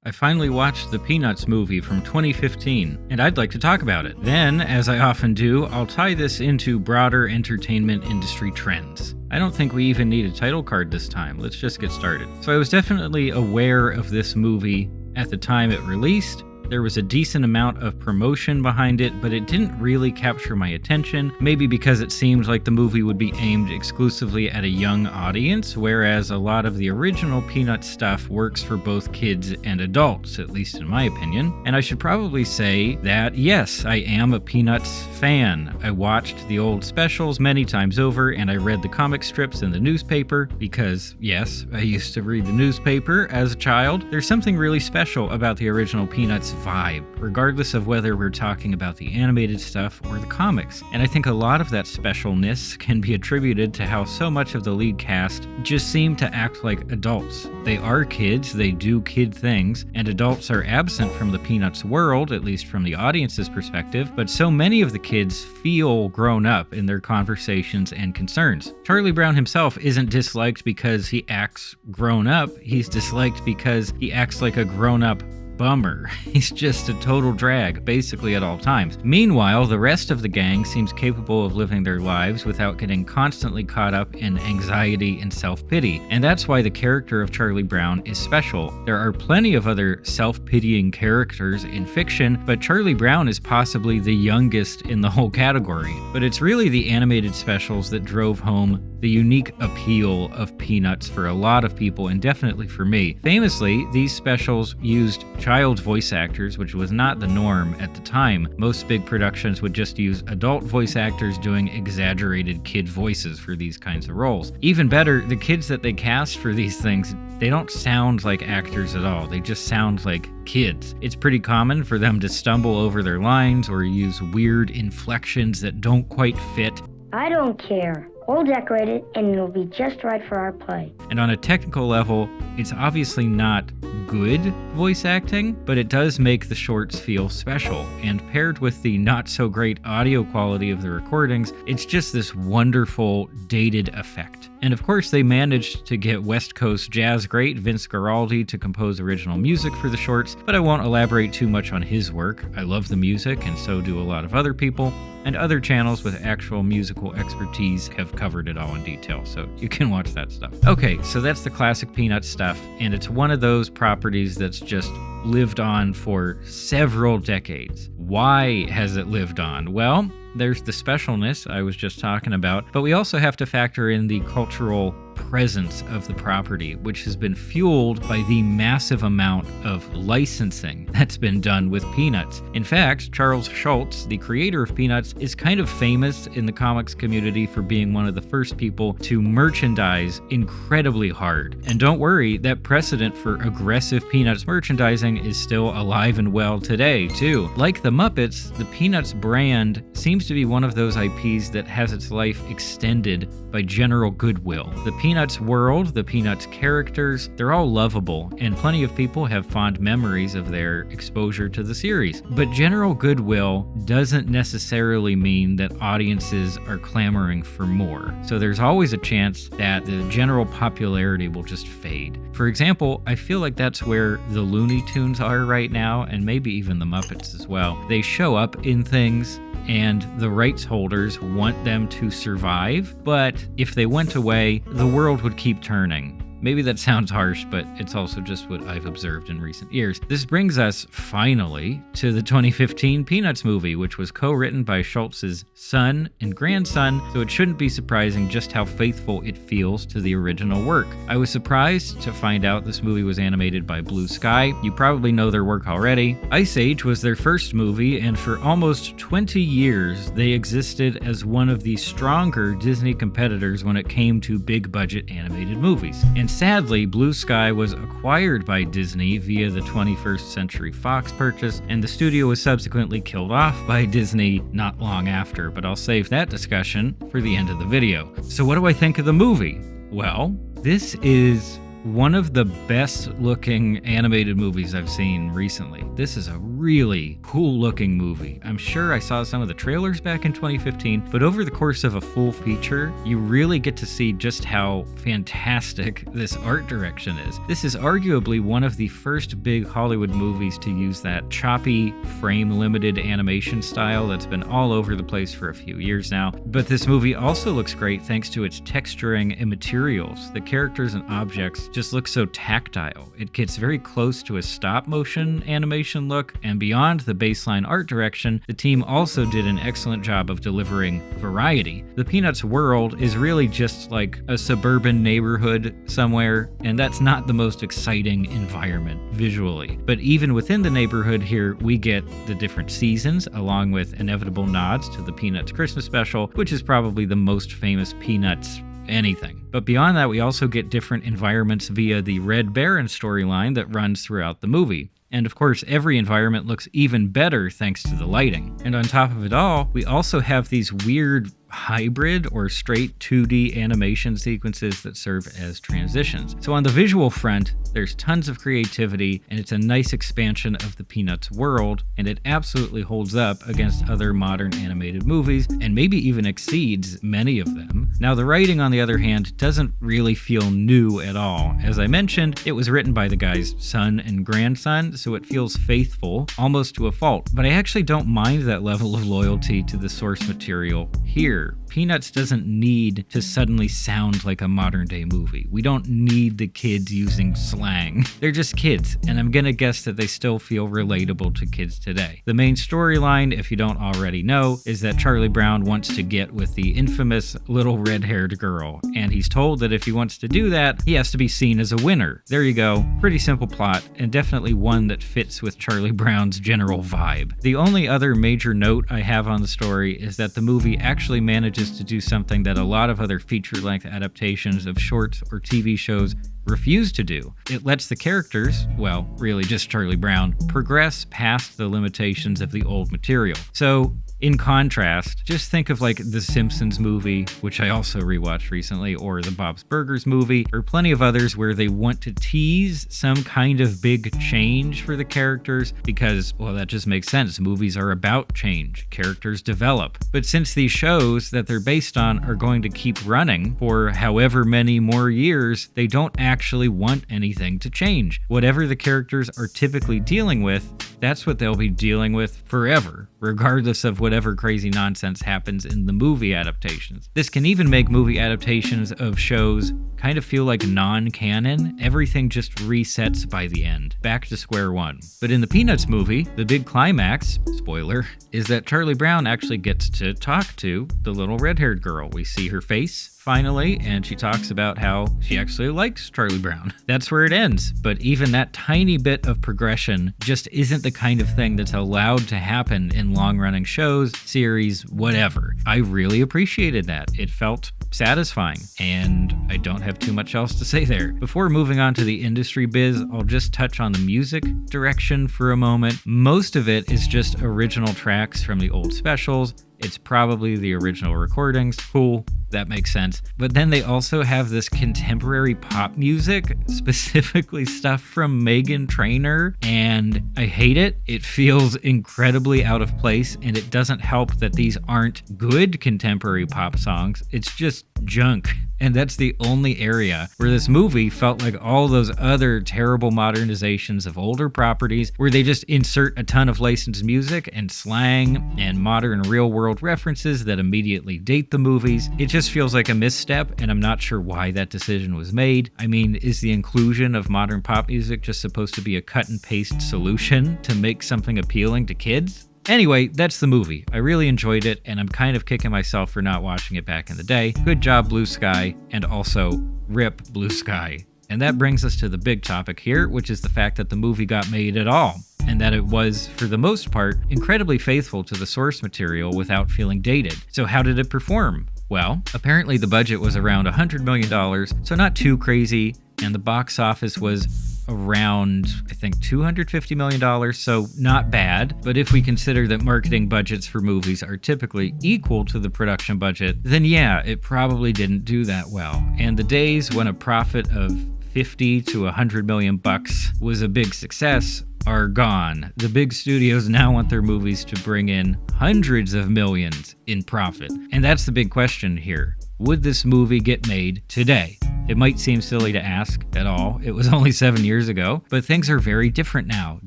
I finally watched the Peanuts movie from 2015, and I'd like to talk about it. Then, as I often do, I'll tie this into broader entertainment industry trends. I don't think we even need a title card this time. Let's just get started. So I was definitely aware of this movie at the time it released. There was a decent amount of promotion behind it, but it didn't really capture my attention, maybe because it seemed like the movie would be aimed exclusively at a young audience, whereas a lot of the original Peanuts stuff works for both kids and adults, at least in my opinion. And I should probably say that, yes, I am a Peanuts fan. I watched the old specials many times over, and I read the comic strips in the newspaper, because, yes, I used to read the newspaper as a child. There's something really special about the original Peanuts vibe, regardless of whether we're talking about the animated stuff or the comics. And I think a lot of that specialness can be attributed to how so much of the lead cast just seem to act like adults. They are kids, they do kid things, and adults are absent from the Peanuts world, at least from the audience's perspective, but so many of the kids feel grown up in their conversations and concerns. Charlie Brown himself isn't disliked because he acts grown up, he's disliked because he acts like a grown-up bummer. He's just a total drag, basically at all times. Meanwhile, the rest of the gang seems capable of living their lives without getting constantly caught up in anxiety and self-pity. And that's why the character of Charlie Brown is special. There are plenty of other self-pitying characters in fiction, but Charlie Brown is possibly the youngest in the whole category. But it's really the animated specials that drove home the unique appeal of Peanuts for a lot of people, and definitely for me. Famously, these specials used child voice actors, which was not the norm at the time. Most big productions would just use adult voice actors doing exaggerated kid voices for these kinds of roles. Even better, the kids that they cast for these things, they don't sound like actors at all. They just sound like kids. It's pretty common for them to stumble over their lines or use weird inflections that don't quite fit. I don't care. We'll decorate it, and it'll be just right for our play. And on a technical level, it's obviously not good voice acting, but it does make the shorts feel special. And paired with the not-so-great audio quality of the recordings, it's just this wonderful, dated effect. And of course, they managed to get West Coast jazz great Vince Guaraldi to compose original music for the shorts, but I won't elaborate too much on his work. I love the music, and so do a lot of other people. And other channels with actual musical expertise have covered it all in detail, so you can watch that stuff. Okay, so that's the classic Peanuts stuff, and it's one of those properties that's just lived on for several decades. Why has it lived on? Well, there's the specialness I was just talking about, but we also have to factor in the cultural presence of the property, which has been fueled by the massive amount of licensing that's been done with Peanuts. In fact, Charles Schulz, the creator of Peanuts, is kind of famous in the comics community for being one of the first people to merchandise incredibly hard. And don't worry, that precedent for aggressive Peanuts merchandising is still alive and well today, too. Like the Muppets, the Peanuts brand seems to be one of those IPs that has its life extended by general goodwill. The Peanuts world, the Peanuts characters, they're all lovable, and plenty of people have fond memories of their exposure to the series. But general goodwill doesn't necessarily mean that audiences are clamoring for more. So there's always a chance that the general popularity will just fade. For example, I feel like that's where the Looney Tunes are right now, and maybe even the Muppets as well. They show up in things, and the rights holders want them to survive, but if they went away, the world would keep turning. Maybe that sounds harsh, but it's also just what I've observed in recent years. This brings us, finally, to the 2015 Peanuts movie, which was co-written by Schultz's son and grandson, so it shouldn't be surprising just how faithful it feels to the original work. I was surprised to find out this movie was animated by Blue Sky. You probably know their work already. Ice Age was their first movie, and for almost 20 years, they existed as one of the stronger Disney competitors when it came to big-budget animated movies. And sadly, Blue Sky was acquired by Disney via the 21st Century Fox purchase, and the studio was subsequently killed off by Disney not long after, but I'll save that discussion for the end of the video. So what do I think of the movie? Well, this is one of the best looking animated movies I've seen recently. This is a really cool looking movie. I'm sure I saw some of the trailers back in 2015, but over the course of a full feature, you really get to see just how fantastic this art direction is. This is arguably one of the first big Hollywood movies to use that choppy, frame-limited animation style that's been all over the place for a few years now. But this movie also looks great thanks to its texturing and materials. The characters and objects just look so tactile. It gets very close to a stop-motion animation look, and beyond the baseline art direction, the team also did an excellent job of delivering variety. The Peanuts world is really just like a suburban neighborhood somewhere, and that's not the most exciting environment visually. But even within the neighborhood here, we get the different seasons, along with inevitable nods to the Peanuts Christmas special, which is probably the most famous Peanuts anything. But beyond that, we also get different environments via the Red Baron storyline that runs throughout the movie. And of course, every environment looks even better thanks to the lighting. And on top of it all, we also have these weird hybrid or straight 2D animation sequences that serve as transitions. So on the visual front, there's tons of creativity, and it's a nice expansion of the Peanuts world, and it absolutely holds up against other modern animated movies, and maybe even exceeds many of them. Now, the writing, on the other hand, doesn't really feel new at all. As I mentioned, it was written by the guy's son and grandson, so it feels faithful, almost to a fault. But I actually don't mind that level of loyalty to the source material here. Peanuts doesn't need to suddenly sound like a modern day movie. We don't need the kids using slang. They're just kids, and I'm gonna guess that they still feel relatable to kids today. The main storyline, if you don't already know, is that Charlie Brown wants to get with the infamous little red-haired girl, and he's told that if he wants to do that, he has to be seen as a winner. There you go. Pretty simple plot, and definitely one that fits with Charlie Brown's general vibe. The only other major note I have on the story is that the movie actually manages to do something that a lot of other feature-length adaptations of shorts or TV shows refuse to do. It lets the characters, well, really just Charlie Brown, progress past the limitations of the old material. So, in contrast, just think of like the Simpsons movie, which I also rewatched recently, or the Bob's Burgers movie, or plenty of others where they want to tease some kind of big change for the characters because, well, that just makes sense. Movies are about change. Characters develop. But since these shows that they're based on are going to keep running for however many more years, they don't actually want anything to change. Whatever the characters are typically dealing with, that's what they'll be dealing with forever, regardless of whatever crazy nonsense happens in the movie adaptations. This can even make movie adaptations of shows kind of feel like non-canon. Everything just resets by the end, back to square one. But in the Peanuts movie, the big climax, spoiler, is that Charlie Brown actually gets to talk to the little red-haired girl. We see her face finally, and she talks about how she actually likes Charlie Brown. That's where it ends, but even that tiny bit of progression just isn't the kind of thing that's allowed to happen in long-running shows, series, whatever. I really appreciated that. It felt satisfying, and I don't have too much else to say there. Before moving on to the industry biz, I'll just touch on the music direction for a moment. Most of it is just original tracks from the old specials. It's probably the original recordings. Cool. That makes sense. But then they also have this contemporary pop music, specifically stuff from Meghan Trainor, and I hate it. It feels incredibly out of place, and it doesn't help that these aren't good contemporary pop songs. It's just junk. And that's the only area where this movie felt like all those other terrible modernizations of older properties where they just insert a ton of licensed music and slang and modern real-world references that immediately date the movies. It just feels like a misstep, and I'm not sure why that decision was made. I mean, is the inclusion of modern pop music just supposed to be a cut-and-paste solution to make something appealing to kids? Anyway, that's the movie. I really enjoyed it, and I'm kind of kicking myself for not watching it back in the day. Good job, Blue Sky, and also RIP Blue Sky. And that brings us to the big topic here, which is the fact that the movie got made at all, and that it was, for the most part, incredibly faithful to the source material without feeling dated. So how did it perform? Well, apparently the budget was around $100 million, so not too crazy, and the box office was around, I think, $250 million, so not bad. But if we consider that marketing budgets for movies are typically equal to the production budget, then yeah, it probably didn't do that well. And the days when a profit of 50 to 100 million bucks was a big success are gone. The big studios now want their movies to bring in hundreds of millions in profit. And that's the big question here. Would this movie get made today? It might seem silly to ask at all. It was only 7 years ago, but things are very different now,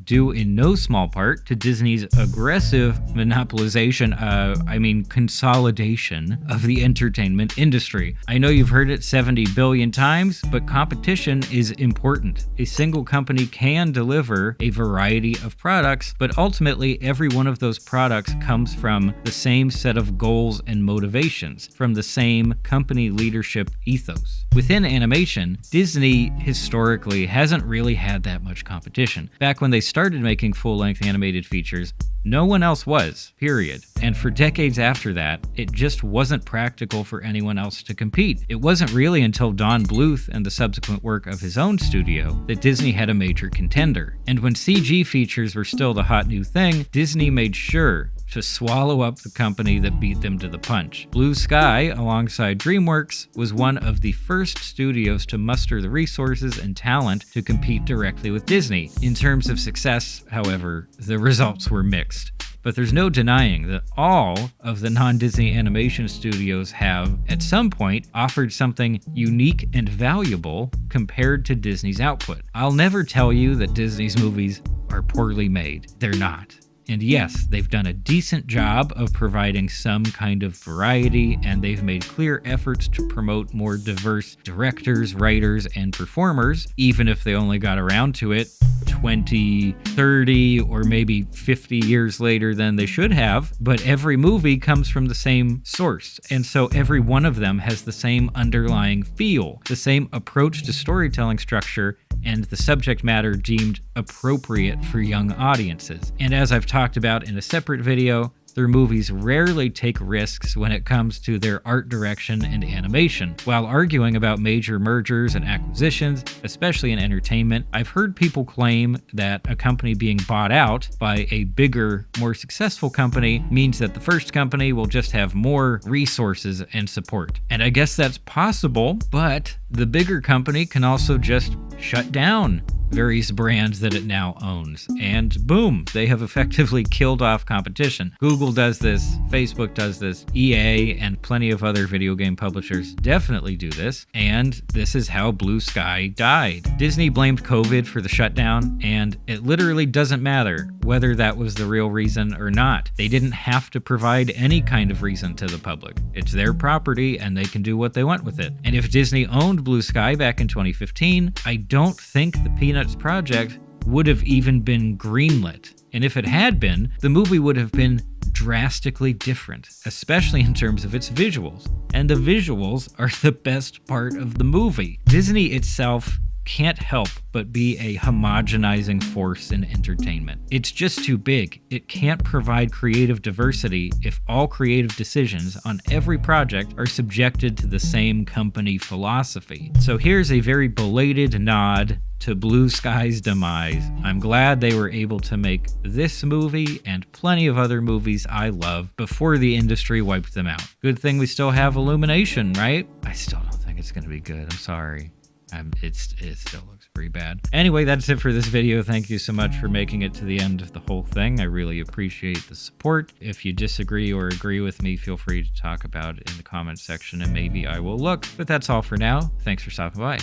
due in no small part to Disney's aggressive monopolization, consolidation of the entertainment industry. I know you've heard it 70 billion times, but competition is important. A single company can deliver a variety of products, but ultimately every one of those products comes from the same set of goals and motivations, from the same company leadership ethos. Within animation, Disney historically hasn't really had that much competition. Back when they started making full-length animated features, no one else was, period. And for decades after that, it just wasn't practical for anyone else to compete. It wasn't really until Don Bluth and the subsequent work of his own studio that Disney had a major contender. And when CG features were still the hot new thing, Disney made sure to swallow up the company that beat them to the punch. Blue Sky, alongside DreamWorks, was one of the first studios to muster the resources and talent to compete directly with Disney. In terms of success, however, the results were mixed. But there's no denying that all of the non-Disney animation studios have, at some point, offered something unique and valuable compared to Disney's output. I'll never tell you that Disney's movies are poorly made. They're not. And yes, they've done a decent job of providing some kind of variety, and they've made clear efforts to promote more diverse directors, writers, and performers, even if they only got around to it 20, 30, or maybe 50 years later than they should have. But every movie comes from the same source, and so every one of them has the same underlying feel, the same approach to storytelling structure, and the subject matter deemed appropriate for young audiences. And as I've talked about in a separate video, their movies rarely take risks when it comes to their art direction and animation. While arguing about major mergers and acquisitions, especially in entertainment, I've heard people claim that a company being bought out by a bigger, more successful company means that the first company will just have more resources and support. And I guess that's possible, but the bigger company can also just shut down various brands that it now owns, and boom, they have effectively killed off competition. Google does this, Facebook does this, EA and plenty of other video game publishers definitely do this, and this is how Blue Sky died. Disney blamed COVID for the shutdown, and it literally doesn't matter whether that was the real reason or not. They didn't have to provide any kind of reason to the public. It's their property and they can do what they want with it. And if Disney owned Blue Sky back in 2015, I don't think the Peanuts project would have even been greenlit. And if it had been, the movie would have been drastically different, especially in terms of its visuals. And the visuals are the best part of the movie. Disney itself can't help but be a homogenizing force in entertainment. It's just too big. It can't provide creative diversity if all creative decisions on every project are subjected to the same company philosophy. So here's a very belated nod to Blue Sky's demise. I'm glad they were able to make this movie and plenty of other movies I love before the industry wiped them out. Good thing we still have Illumination, right? I still don't think it's gonna be good. I'm sorry. It still looks pretty bad. Anyway, that's it for this video. Thank you so much for making it to the end of the whole thing. I really appreciate the support. If you disagree or agree with me, feel free to talk about it in the comments section and maybe I will look. But that's all for now. Thanks for stopping by.